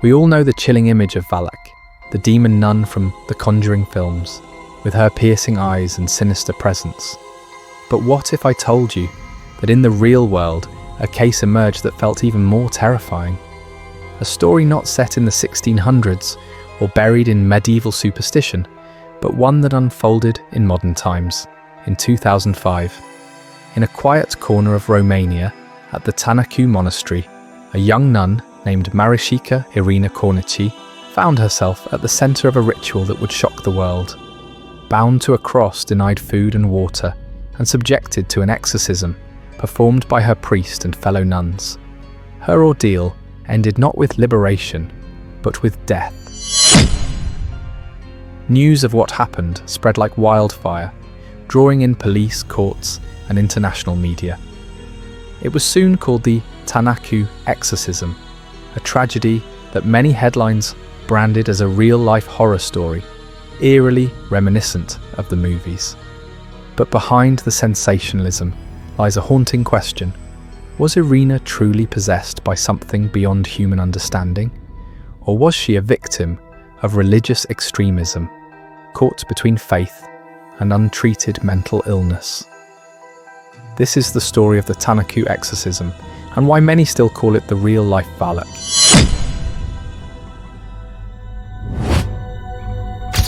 We all know the chilling image of Valak, the demon nun from the Conjuring films, with her piercing eyes and sinister presence. But what if I told you that in the real world, a case emerged that felt even more terrifying? A story not set in the 1600s or buried in medieval superstition, but one that unfolded in modern times, in 2005. In a quiet corner of Romania, at the Tanacu Monastery, a young nun named Maricica Irina Cornici found herself at the centre of a ritual that would shock the world. Bound to a cross, denied food and water, and subjected to an exorcism performed by her priest and fellow nuns. Her ordeal ended not with liberation, but with death. News of what happened spread like wildfire, drawing in police, courts, and international media. It was soon called the Tanacu Exorcism, a tragedy that many headlines branded as a real-life horror story, eerily reminiscent of the movies. But behind the sensationalism lies a haunting question. Was Irina truly possessed by something beyond human understanding? Or was she a victim of religious extremism, caught between faith and untreated mental illness? This is the story of the Tanacu Exorcism, and why many still call it the real-life Valak.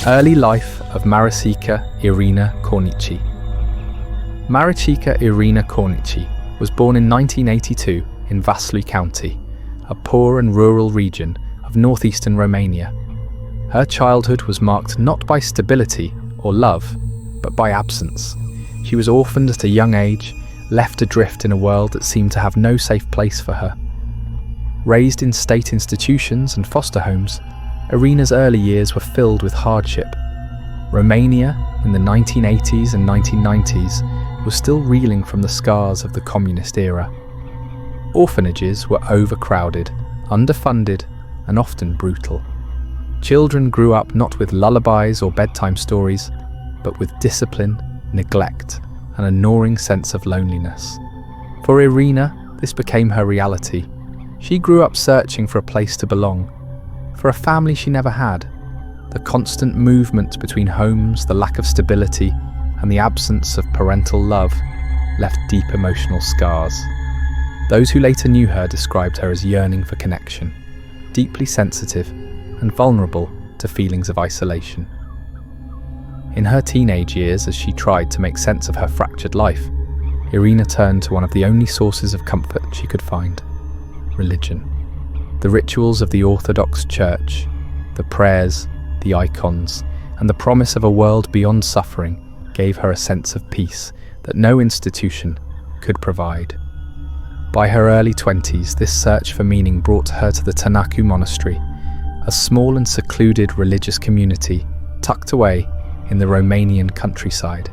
Early life of Maricica Irina Cornici. Maricica Irina Cornici was born in 1982 in Vaslui County, a poor and rural region of northeastern Romania. Her childhood was marked not by stability or love, but by absence. She was orphaned at a young age, left adrift in a world that seemed to have no safe place for her. Raised in state institutions and foster homes, Irina's early years were filled with hardship. Romania, in the 1980s and 1990s, was still reeling from the scars of the communist era. Orphanages were overcrowded, underfunded, and often brutal. Children grew up not with lullabies or bedtime stories, but with discipline, neglect, and a gnawing sense of loneliness. For Irina, this became her reality. She grew up searching for a place to belong, for a family she never had. The constant movement between homes, the lack of stability, and the absence of parental love left deep emotional scars. Those who later knew her described her as yearning for connection, deeply sensitive and vulnerable to feelings of isolation. In her teenage years, as she tried to make sense of her fractured life, Irina turned to one of the only sources of comfort she could find: religion. The rituals of the Orthodox Church, the prayers, the icons, and the promise of a world beyond suffering gave her a sense of peace that no institution could provide. By her early 20s, this search for meaning brought her to the Tanacu Monastery, a small and secluded religious community tucked away in the Romanian countryside.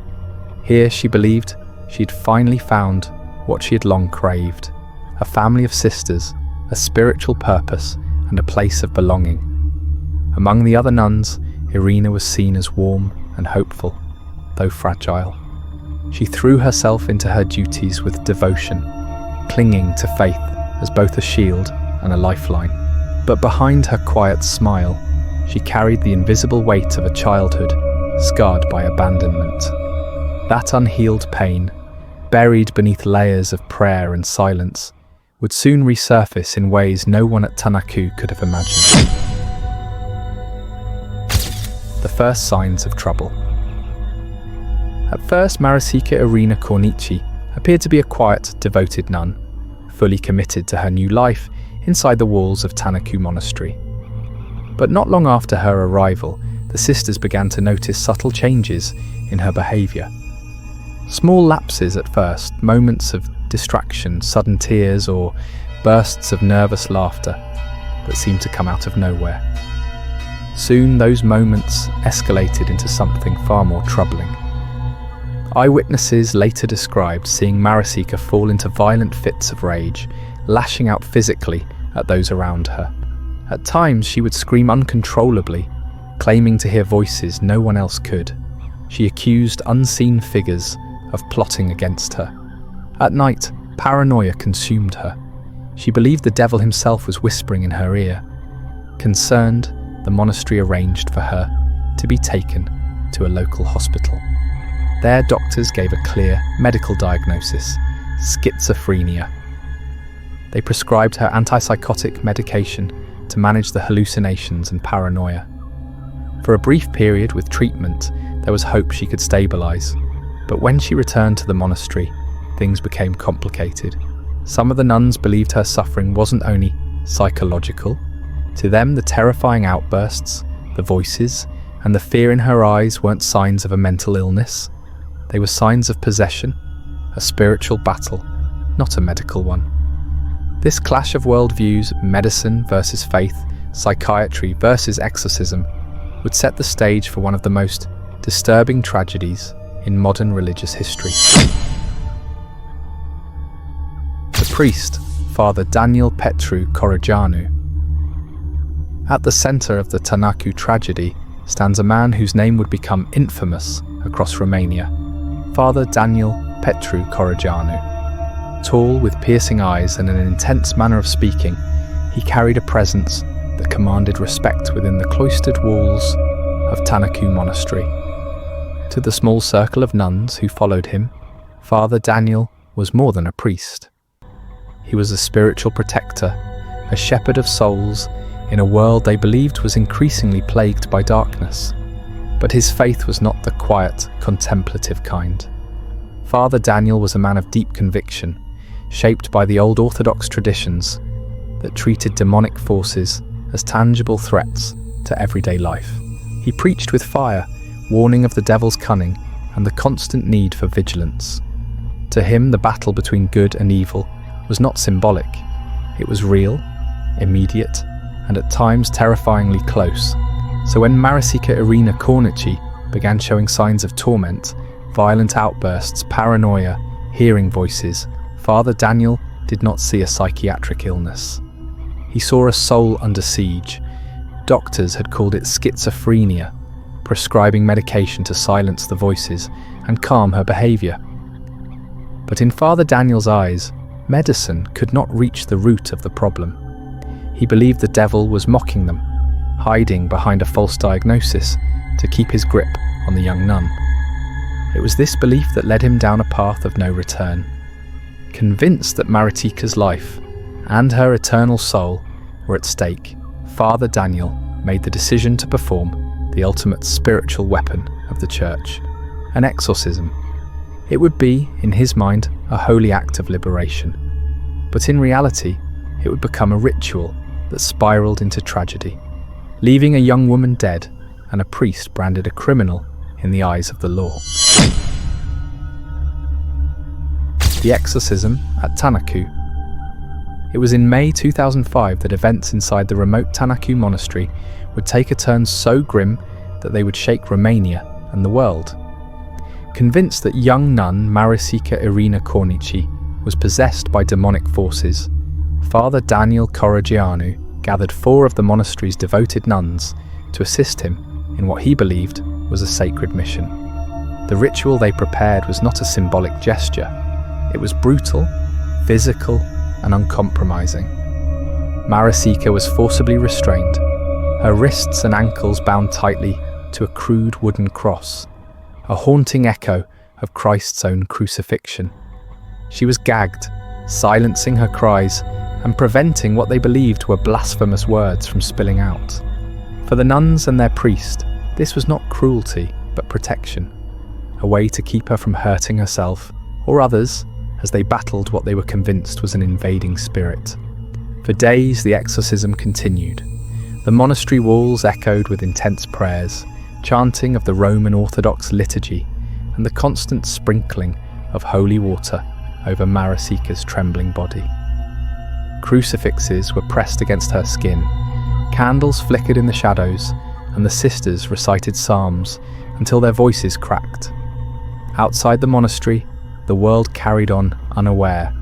Here she believed she'd finally found what she had long craved: a family of sisters, a spiritual purpose, and a place of belonging. Among the other nuns, Irina was seen as warm and hopeful, though fragile. She threw herself into her duties with devotion, clinging to faith as both a shield and a lifeline. But behind her quiet smile, she carried the invisible weight of a childhood scarred by abandonment. That unhealed pain, buried beneath layers of prayer and silence, would soon resurface in ways no one at Tanacu could have imagined. The first signs of trouble. At first, Maricica Irina Cornici appeared to be a quiet, devoted nun, fully committed to her new life inside the walls of Tanacu Monastery. But not long after her arrival, the sisters began to notice subtle changes in her behaviour. Small lapses at first, moments of distraction, sudden tears, or bursts of nervous laughter that seemed to come out of nowhere. Soon those moments escalated into something far more troubling. Eyewitnesses later described seeing Maricica fall into violent fits of rage, lashing out physically at those around her. At times she would scream uncontrollably, claiming to hear voices no one else could. She accused unseen figures of plotting against her. At night, paranoia consumed her. She believed the devil himself was whispering in her ear. Concerned, the monastery arranged for her to be taken to a local hospital. Their doctors gave a clear medical diagnosis: schizophrenia. They prescribed her antipsychotic medication to manage the hallucinations and paranoia. For a brief period with treatment, there was hope she could stabilize. But when she returned to the monastery, things became complicated. Some of the nuns believed her suffering wasn't only psychological. To them, the terrifying outbursts, the voices, and the fear in her eyes weren't signs of a mental illness. They were signs of possession, a spiritual battle, not a medical one. This clash of worldviews, medicine versus faith, psychiatry versus exorcism, would set the stage for one of the most disturbing tragedies in modern religious history. The priest, Father Daniel Petru Corogeanu. At the center of the Tanacu tragedy stands a man whose name would become infamous across Romania, Father Daniel Petru Corogeanu. Tall, with piercing eyes and an intense manner of speaking, he carried a presence that commanded respect within the cloistered walls of Tanacu Monastery. To the small circle of nuns who followed him, Father Daniel was more than a priest. He was a spiritual protector, a shepherd of souls in a world they believed was increasingly plagued by darkness. But his faith was not the quiet, contemplative kind. Father Daniel was a man of deep conviction, shaped by the old Orthodox traditions that treated demonic forces as tangible threats to everyday life. He preached with fire, warning of the devil's cunning and the constant need for vigilance. To him, the battle between good and evil was not symbolic. It was real, immediate, and at times terrifyingly close. So when Maricica Irina Cornici began showing signs of torment, violent outbursts, paranoia, hearing voices, Father Daniel did not see a psychiatric illness. He saw a soul under siege. Doctors had called it schizophrenia, prescribing medication to silence the voices and calm her behavior. But in Father Daniel's eyes, medicine could not reach the root of the problem. He believed the devil was mocking them, hiding behind a false diagnosis to keep his grip on the young nun. It was this belief that led him down a path of no return. Convinced that Maricica's life and her eternal soul were at stake, Father Daniel made the decision to perform the ultimate spiritual weapon of the Church, an exorcism. It would be, in his mind, a holy act of liberation. But in reality, it would become a ritual that spiraled into tragedy, leaving a young woman dead and a priest branded a criminal in the eyes of the law. The exorcism at Tanacu. It was in May 2005 that events inside the remote Tanacu Monastery would take a turn so grim that they would shake Romania and the world. Convinced that young nun Maricica Irina Cornici was possessed by demonic forces, Father Daniel Corogeanu gathered 4 of the monastery's devoted nuns to assist him in what he believed was a sacred mission. The ritual they prepared was not a symbolic gesture. It was brutal, physical, and uncompromising. Maricica was forcibly restrained, her wrists and ankles bound tightly to a crude wooden cross, a haunting echo of Christ's own crucifixion. She was gagged, silencing her cries and preventing what they believed were blasphemous words from spilling out. For the nuns and their priest, this was not cruelty, but protection, a way to keep her from hurting herself or others as they battled what they were convinced was an invading spirit. For days, the exorcism continued. The monastery walls echoed with intense prayers, chanting of the Roman Orthodox liturgy and the constant sprinkling of holy water over Maricica's trembling body. Crucifixes were pressed against her skin, candles flickered in the shadows, and the sisters recited psalms until their voices cracked. Outside the monastery, the world carried on unaware,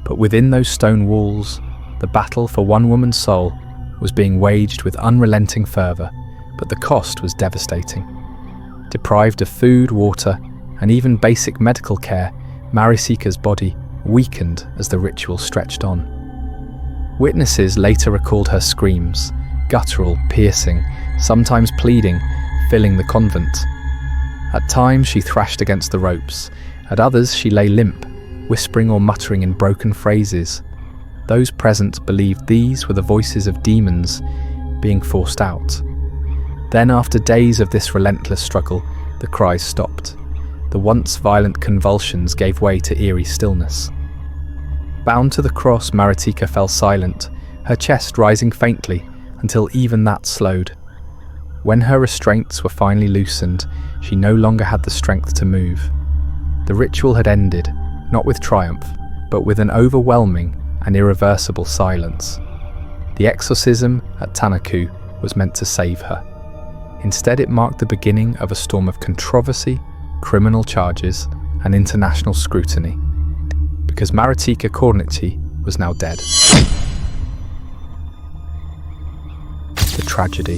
but within those stone walls, the battle for one woman's soul was being waged with unrelenting fervour, but the cost was devastating. Deprived of food, water, and even basic medical care, Maricica's body weakened as the ritual stretched on. Witnesses later recalled her screams, guttural, piercing, sometimes pleading, filling the convent. At times she thrashed against the ropes, at others she lay limp, whispering or muttering in broken phrases. Those present believed these were the voices of demons being forced out. Then, after days of this relentless struggle, the cries stopped. The once violent convulsions gave way to eerie stillness. Bound to the cross, Maricica fell silent, her chest rising faintly until even that slowed. When her restraints were finally loosened, she no longer had the strength to move. The ritual had ended, not with triumph, but with an overwhelming and irreversible silence. The exorcism at Tanacu was meant to save her. Instead, it marked the beginning of a storm of controversy, criminal charges, and international scrutiny, because Maricica Cornici was now dead. The tragedy.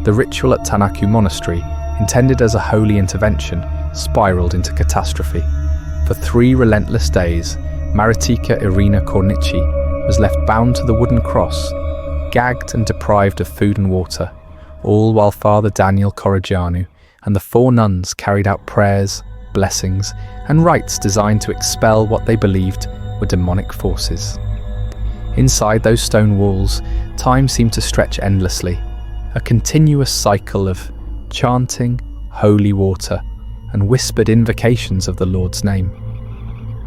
The ritual at Tanacu Monastery, intended as a holy intervention, spiraled into catastrophe. For 3 relentless days, Maricica Irina Cornici was left bound to the wooden cross, gagged and deprived of food and water, all while Father Daniel Corogeanu and the 4 nuns carried out prayers, blessings, and rites designed to expel what they believed were demonic forces. Inside those stone walls, time seemed to stretch endlessly, a continuous cycle of chanting, holy water, and whispered invocations of the Lord's name.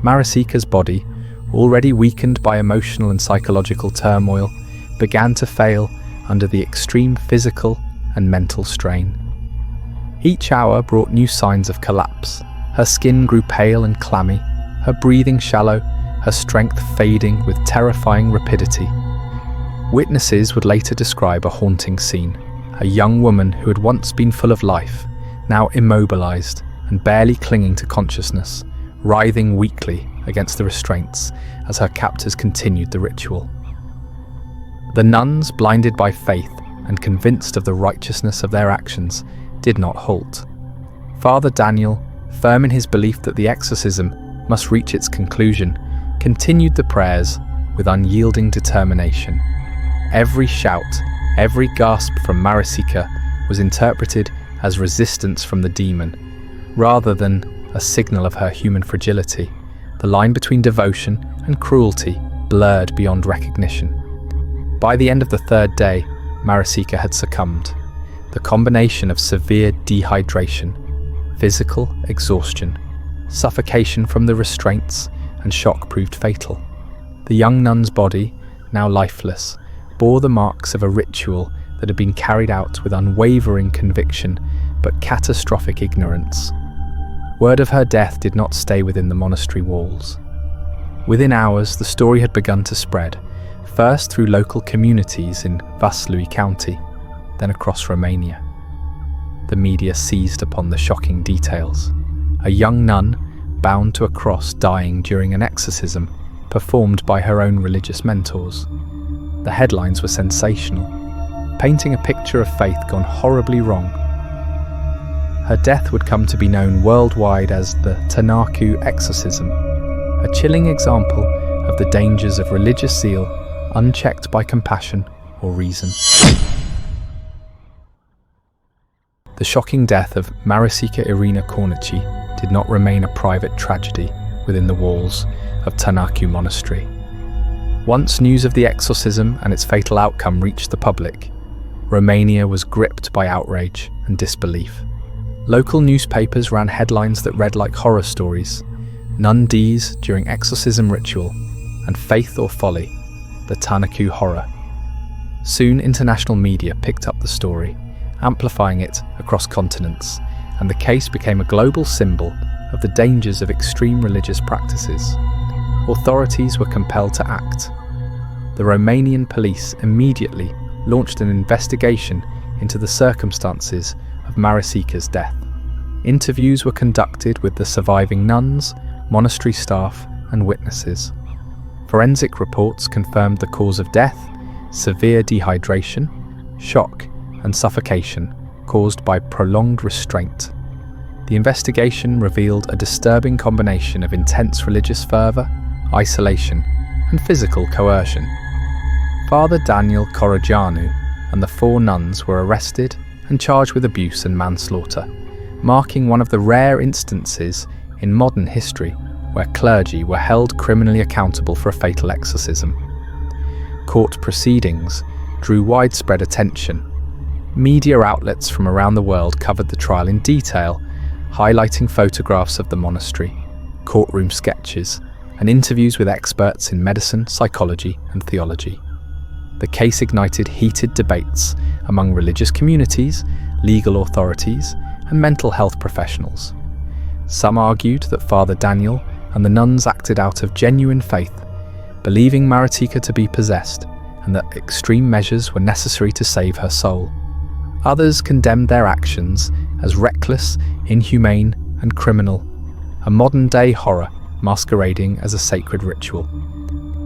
Maricica's body, already weakened by emotional and psychological turmoil, began to fail under the extreme physical and mental strain. Each hour brought new signs of collapse. Her skin grew pale and clammy, her breathing shallow, her strength fading with terrifying rapidity. Witnesses would later describe a haunting scene. A young woman who had once been full of life, now immobilized and barely clinging to consciousness, writhing weakly against the restraints as her captors continued the ritual. The nuns, blinded by faith and convinced of the righteousness of their actions, did not halt. Father Daniel, firm in his belief that the exorcism must reach its conclusion, continued the prayers with unyielding determination. Every shout, every gasp from Maricica was interpreted as resistance from the demon, rather than a signal of her human fragility. The line between devotion and cruelty blurred beyond recognition. By the end of the 3rd day, Maricica had succumbed. The combination of severe dehydration, physical exhaustion, suffocation from the restraints, and shock proved fatal. The young nun's body, now lifeless, bore the marks of a ritual that had been carried out with unwavering conviction but catastrophic ignorance. Word of her death did not stay within the monastery walls. Within hours, the story had begun to spread, first through local communities in Vaslui County, then across Romania. The media seized upon the shocking details. A young nun, bound to a cross, dying during an exorcism performed by her own religious mentors. The headlines were sensational, painting a picture of faith gone horribly wrong. Her death would come to be known worldwide as the Tanacu Exorcism, a chilling example of the dangers of religious zeal unchecked by compassion or reason. The shocking death of Maricica Irina Cornici did not remain a private tragedy within the walls of Tanacu Monastery. Once news of the exorcism and its fatal outcome reached the public, Romania was gripped by outrage and disbelief. Local newspapers ran headlines that read like horror stories: Nun dies during exorcism ritual, and Faith or Folly, the Tanacu horror. Soon international media picked up the story, amplifying it across continents, and the case became a global symbol of the dangers of extreme religious practices. Authorities were compelled to act. The Romanian police immediately launched an investigation into the circumstances of Maricica's death. Interviews were conducted with the surviving nuns, monastery staff, and witnesses. Forensic reports confirmed the cause of death: severe dehydration, shock, and suffocation caused by prolonged restraint. The investigation revealed a disturbing combination of intense religious fervour, isolation, and physical coercion. Father Daniel Corogeanu and the 4 nuns were arrested and charged with abuse and manslaughter, marking one of the rare instances in modern history where clergy were held criminally accountable for a fatal exorcism. Court proceedings drew widespread attention. Media outlets from around the world covered the trial in detail, highlighting photographs of the monastery, courtroom sketches, and interviews with experts in medicine, psychology, and theology. The case ignited heated debates among religious communities, legal authorities, and mental health professionals. Some argued that Father Daniel and the nuns acted out of genuine faith, believing Maricica to be possessed, and that extreme measures were necessary to save her soul. Others condemned their actions as reckless, inhumane, and criminal, a modern-day horror masquerading as a sacred ritual.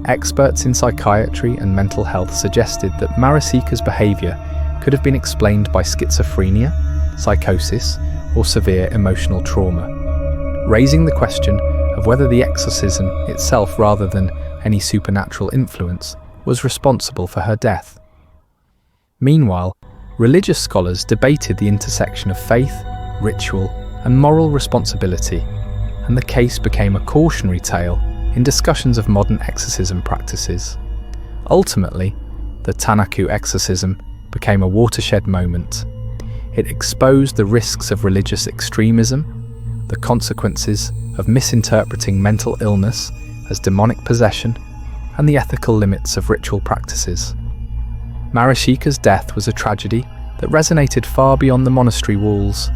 Experts in psychiatry and mental health suggested that Maricica's behaviour could have been explained by schizophrenia, psychosis, or severe emotional trauma, raising the question of whether the exorcism itself, rather than any supernatural influence, was responsible for her death. Meanwhile, religious scholars debated the intersection of faith, ritual, and moral responsibility, and the case became a cautionary tale in discussions of modern exorcism practices. Ultimately, the Tanacu Exorcism became a watershed moment. It exposed the risks of religious extremism, the consequences of misinterpreting mental illness as demonic possession, and the ethical limits of ritual practices. Maricica's death was a tragedy that resonated far beyond the monastery walls,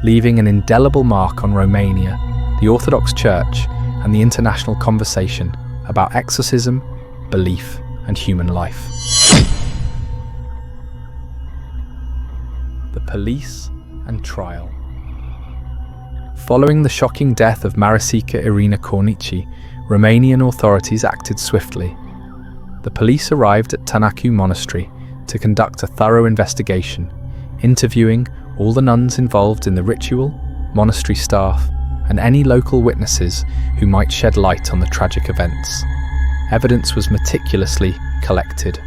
leaving an indelible mark on Romania, the Orthodox Church, and the international conversation about exorcism, belief, and human life. The police and trial. Following the shocking death of Maricica Irina Cornici, Romanian authorities acted swiftly. The police arrived at Tanacu Monastery to conduct a thorough investigation, interviewing all the nuns involved in the ritual, monastery staff, and any local witnesses who might shed light on the tragic events. Evidence was meticulously collected.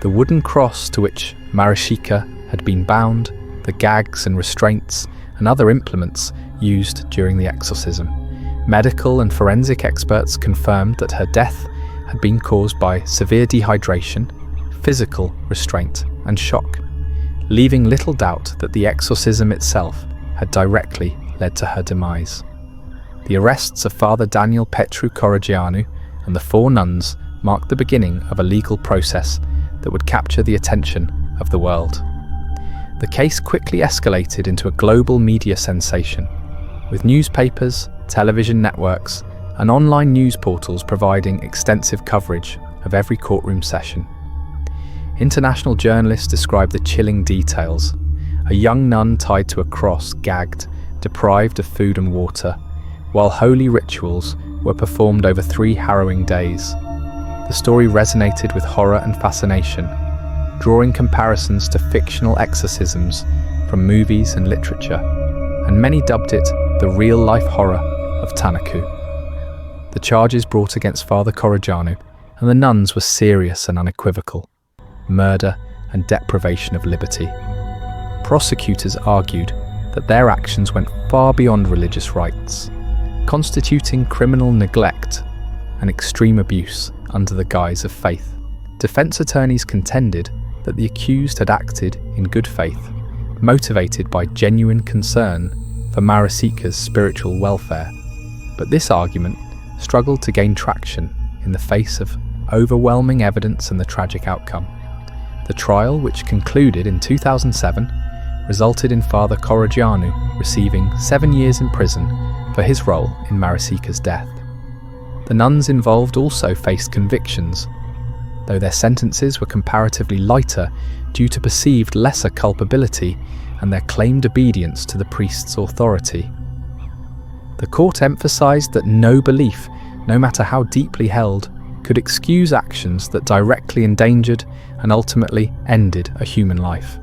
The wooden cross to which Maricica had been bound, the gags and restraints, and other implements used during the exorcism. Medical and forensic experts confirmed that her death had been caused by severe dehydration, physical restraint, and shock, leaving little doubt that the exorcism itself had directly led to her demise. The arrests of Father Daniel Petru Corogeanu and the 4 nuns marked the beginning of a legal process that would capture the attention of the world. The case quickly escalated into a global media sensation, with newspapers, television networks, and online news portals providing extensive coverage of every courtroom session. International journalists described the chilling details: a young nun tied to a cross, gagged, deprived of food and water, while holy rituals were performed over 3 harrowing days. The story resonated with horror and fascination, drawing comparisons to fictional exorcisms from movies and literature, and many dubbed it the real-life horror of Tanacu. The charges brought against Father Corogeanu and the nuns were serious and unequivocal: murder and deprivation of liberty. Prosecutors argued that their actions went far beyond religious rites, constituting criminal neglect and extreme abuse under the guise of faith. Defense attorneys contended that the accused had acted in good faith, motivated by genuine concern for Maricica's spiritual welfare. But this argument struggled to gain traction in the face of overwhelming evidence and the tragic outcome. The trial, which concluded in 2007, resulted in Father Corogeanu receiving 7 years in prison for his role in Maricica's death. The nuns involved also faced convictions, though their sentences were comparatively lighter due to perceived lesser culpability and their claimed obedience to the priest's authority. The court emphasized that no belief, no matter how deeply held, could excuse actions that directly endangered and ultimately ended a human life.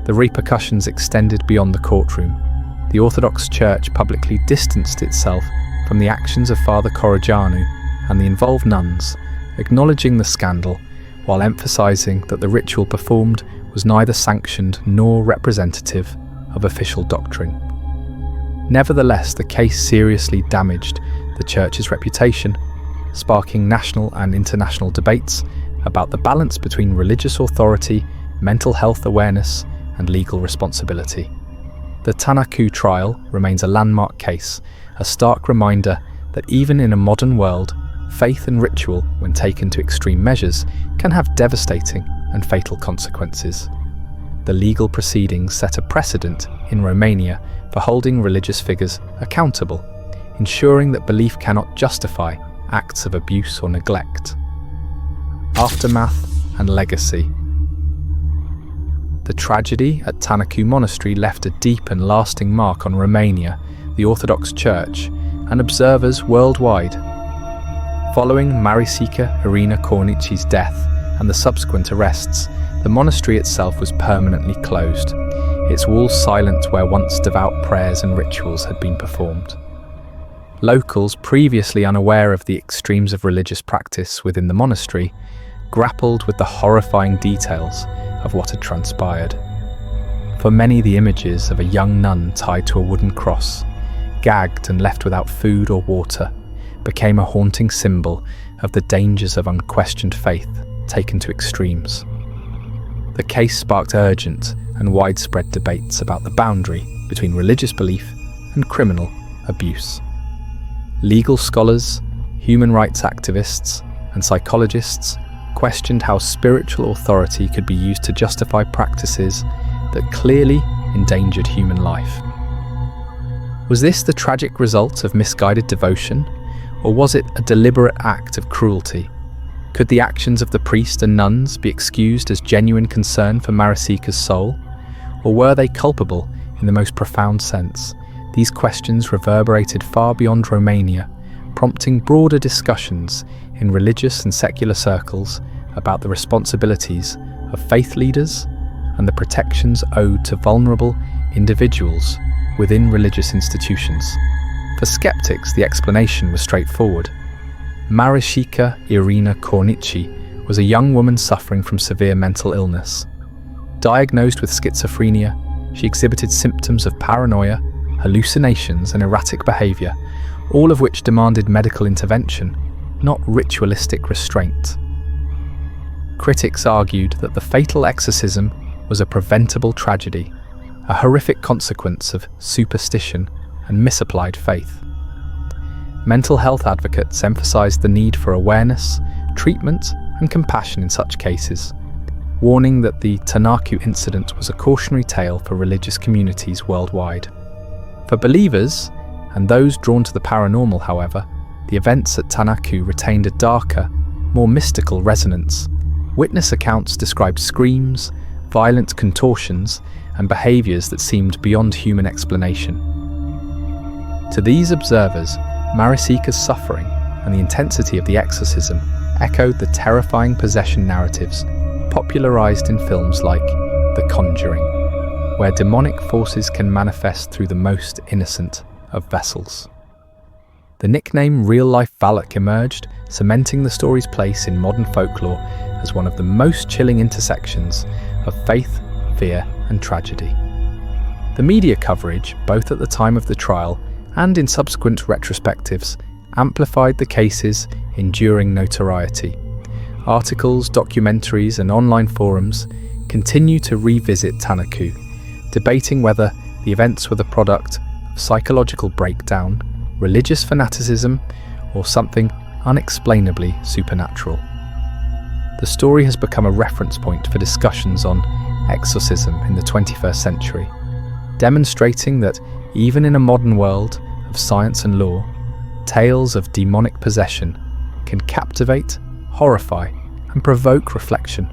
The repercussions extended beyond the courtroom. The Orthodox Church publicly distanced itself from the actions of Father Corogeanu and the involved nuns, acknowledging the scandal while emphasizing that the ritual performed was neither sanctioned nor representative of official doctrine. Nevertheless, the case seriously damaged the Church's reputation, sparking national and international debates about the balance between religious authority, mental health awareness, and legal responsibility. The Tanacu trial remains a landmark case, a stark reminder that even in a modern world, faith and ritual, when taken to extreme measures, can have devastating and fatal consequences. The legal proceedings set a precedent in Romania for holding religious figures accountable, ensuring that belief cannot justify acts of abuse or neglect. Aftermath and legacy. The tragedy at Tanacu Monastery left a deep and lasting mark on Romania, the Orthodox Church, and observers worldwide. Following Maricica Irina Cornici's death and the subsequent arrests, the monastery itself was permanently closed, its walls silent where once devout prayers and rituals had been performed. Locals, previously unaware of the extremes of religious practice within the monastery, grappled with the horrifying details of what had transpired. For many, the images of a young nun tied to a wooden cross, gagged and left without food or water, became a haunting symbol of the dangers of unquestioned faith taken to extremes. The case sparked urgent and widespread debates about the boundary between religious belief and criminal abuse. Legal scholars, human rights activists, and psychologists questioned how spiritual authority could be used to justify practices that clearly endangered human life. Was this the tragic result of misguided devotion, or was it a deliberate act of cruelty? Could the actions of the priest and nuns be excused as genuine concern for Maricica's soul, or were they culpable in the most profound sense? These questions reverberated far beyond Romania, prompting broader discussions in religious and secular circles about the responsibilities of faith leaders and the protections owed to vulnerable individuals within religious institutions. For skeptics, the explanation was straightforward. Maricica Irina Cornici was a young woman suffering from severe mental illness. Diagnosed with schizophrenia, she exhibited symptoms of paranoia, hallucinations, and erratic behavior, all of which demanded medical intervention, not ritualistic restraint. Critics argued that the fatal exorcism was a preventable tragedy, a horrific consequence of superstition and misapplied faith. Mental health advocates emphasized the need for awareness, treatment, and compassion in such cases, warning that the Tanacu incident was a cautionary tale for religious communities worldwide. For believers, and those drawn to the paranormal, however, the events at Tanacu retained a darker, more mystical resonance. Witness accounts described screams, violent contortions, and behaviors that seemed beyond human explanation. To these observers, Maricica's suffering and the intensity of the exorcism echoed the terrifying possession narratives popularized in films like The Conjuring, where demonic forces can manifest through the most innocent of vessels. The nickname real-life Valak emerged, cementing the story's place in modern folklore as one of the most chilling intersections of faith, fear, and tragedy. The media coverage, both at the time of the trial and in subsequent retrospectives, amplified the case's enduring notoriety. Articles, documentaries, and online forums continue to revisit Tanacu, debating whether the events were the product of psychological breakdown, religious fanaticism, or something unexplainably supernatural. The story has become a reference point for discussions on exorcism in the 21st century, demonstrating that even in a modern world of science and law, tales of demonic possession can captivate, horrify, and provoke reflection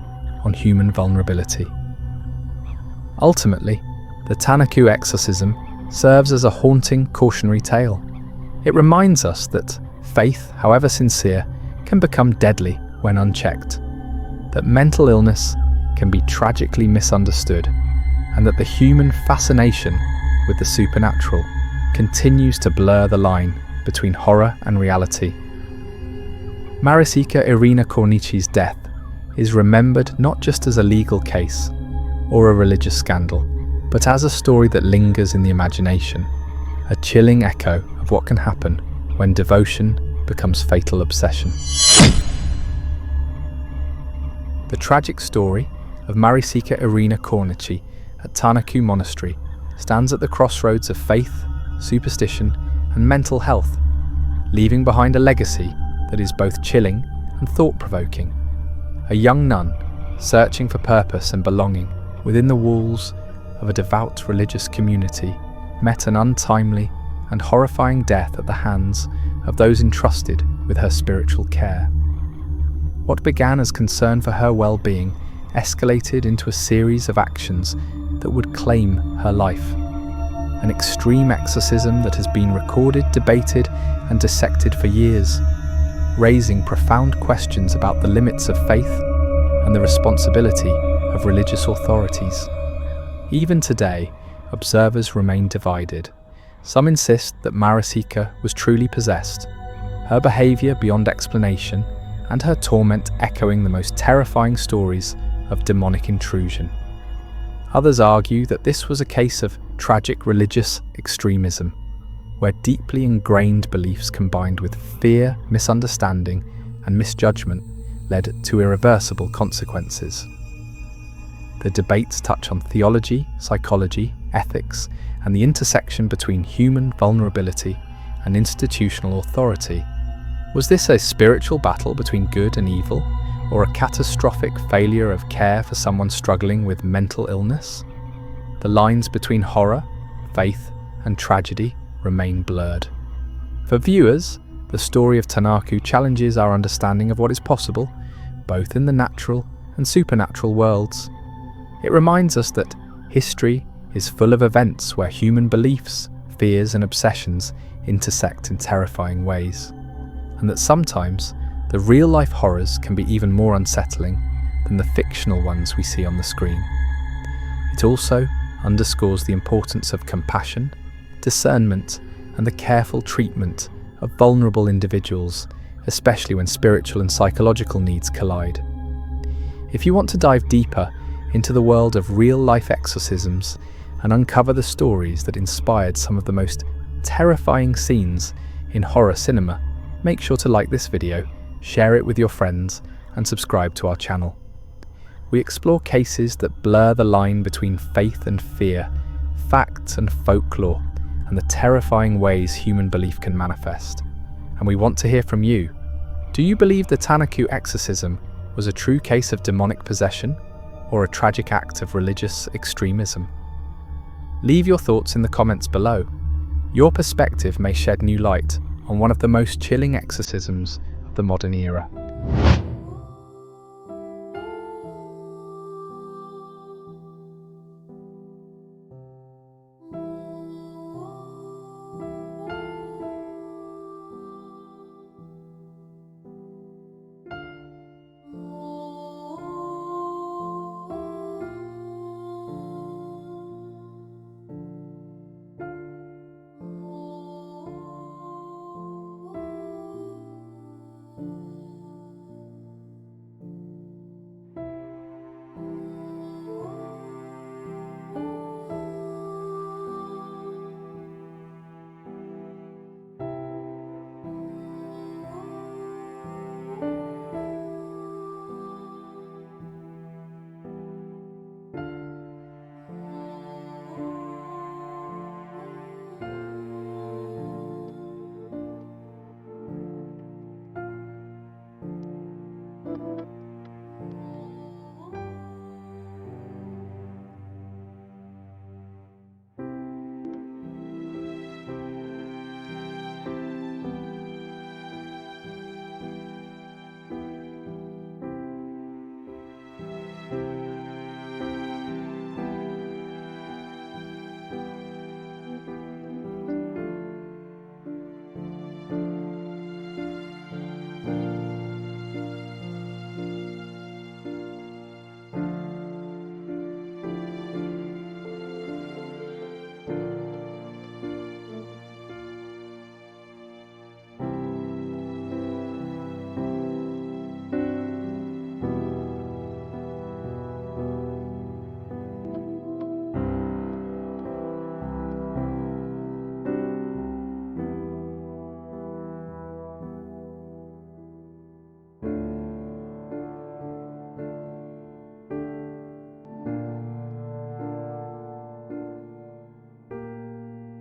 on human vulnerability. Ultimately, the Tanacu exorcism serves as a haunting cautionary tale. It reminds us that faith, however sincere, can become deadly when unchecked, that mental illness can be tragically misunderstood, and that the human fascination with the supernatural continues to blur the line between horror and reality. Maricica Irina Cornici's death is remembered not just as a legal case or a religious scandal, but as a story that lingers in the imagination, a chilling echo of what can happen when devotion becomes fatal obsession. The tragic story of Maricica Irina Cornici at Tanacu Monastery stands at the crossroads of faith, superstition, and mental health, leaving behind a legacy that is both chilling and thought-provoking. A young nun, searching for purpose and belonging within the walls of a devout religious community, met an untimely and horrifying death at the hands of those entrusted with her spiritual care. What began as concern for her well-being escalated into a series of actions that would claim her life. An extreme exorcism that has been recorded, debated, and dissected for years, raising profound questions about the limits of faith and the responsibility of religious authorities. Even today, observers remain divided. Some insist that Maricica was truly possessed, her behaviour beyond explanation, and her torment echoing the most terrifying stories of demonic intrusion. Others argue that this was a case of tragic religious extremism, where deeply ingrained beliefs combined with fear, misunderstanding, and misjudgment led to irreversible consequences. The debates touch on theology, psychology, ethics, and the intersection between human vulnerability and institutional authority. Was this a spiritual battle between good and evil, or a catastrophic failure of care for someone struggling with mental illness? The lines between horror, faith, and tragedy remain blurred. For viewers, the story of Tanacu challenges our understanding of what is possible, both in the natural and supernatural worlds. It reminds us that history is full of events where human beliefs, fears, and obsessions intersect in terrifying ways, and that sometimes the real-life horrors can be even more unsettling than the fictional ones we see on the screen. It also underscores the importance of compassion, discernment, and the careful treatment of vulnerable individuals, especially when spiritual and psychological needs collide. If you want to dive deeper into the world of real-life exorcisms and uncover the stories that inspired some of the most terrifying scenes in horror cinema, make sure to like this video, share it with your friends, and subscribe to our channel. We explore cases that blur the line between faith and fear, facts and folklore, and the terrifying ways human belief can manifest. And we want to hear from you. Do you believe the Tanacu Exorcism was a true case of demonic possession, or a tragic act of religious extremism? Leave your thoughts in the comments below. Your perspective may shed new light on one of the most chilling exorcisms of the modern era.